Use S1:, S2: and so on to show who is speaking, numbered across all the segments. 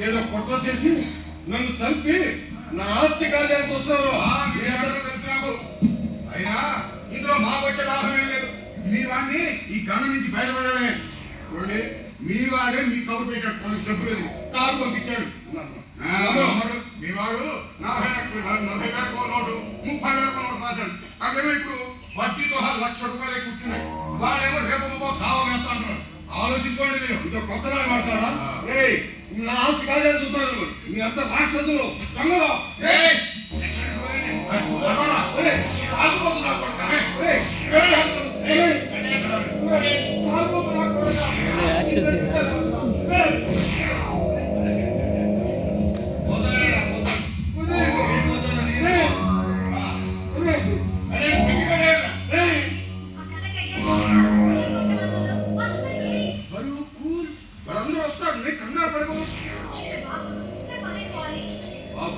S1: ఏదో కుట్ర చేసి నన్ను చంపి నా ఆస్తి కార్యాలు చూస్తున్నారు.
S2: అయినా ఇందులో మాకు వచ్చే లాభం ఏం లేదు. మీ వాడిని ఈ గణ నుంచి బయటపడమే. చూడండి, మీ వాడే మీ కబురు పెట్టాడు, తనకు చెప్పలేదు, కారు పంపించాడు. మీ వాడు 40,000 నోటు 30,000 నోటు రాశాడు. అదేమో ఇప్పుడు వడ్డీతో ₹1,00,000 కూర్చున్నాయి. వాడేమో రేపు కావ వేస్తా అంటున్నాడు. ఆలోచించుకోండి. మీరు
S1: ఇదో కొత్త మాట్లాడా? నా ఆస్తి కార్యాలు చూస్తున్నారు. మీ అంత రాక్షసులు దొంగలు.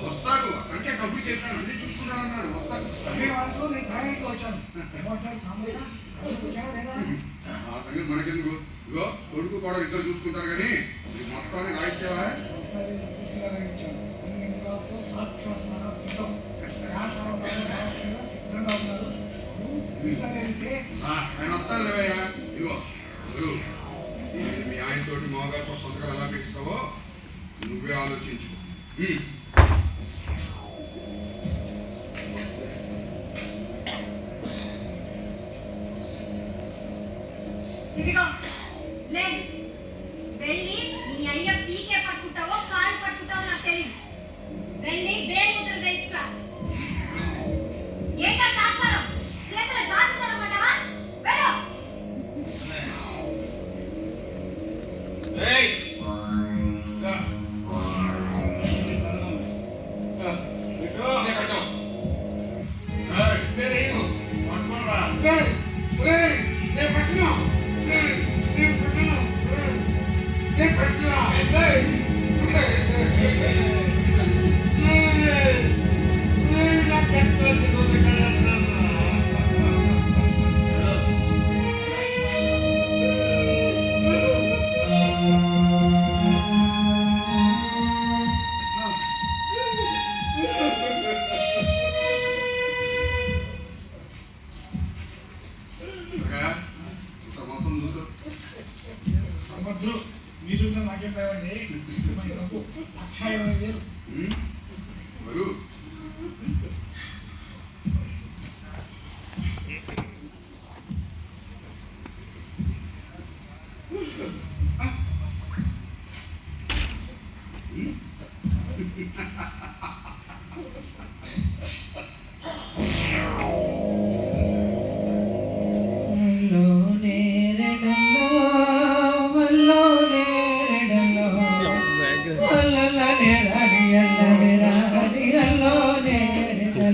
S2: వస్తాడు, అక్కడికే కబుర్ చేశాను, అన్ని చూసుకున్నాను అన్నాడు. వస్తాడు. ఆ సంగతి మనకెందుకు? ఇగో కొడుకు కూడా ఇద్దరు చూసుకుంటారు. కానీ ఈ మొత్తాన్ని రాయించావా? ఆయన వస్తాను లేవయ్యా. ఇగో మీ ఆయనతోటి మోగారితో సంతకాలు ఎలా పెట్టిస్తావో నువ్వే ఆలోచించు.
S3: ఇదిగో లే, వెళ్ళి నీ అయ్య పీకే పట్టుకుంటావో కాలు పట్టుకుంటావో నాకు తెలియదు. వెళ్ళి వేలు ముద్రలు తెచ్చుకురా. ఏంటా తాత్సారం? చేతులు దాచుకోనమంటావా? వెళ్ళు.
S1: సమర్థులు మీరు నాకేం లేవండి. 1,50,000.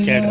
S4: Chat.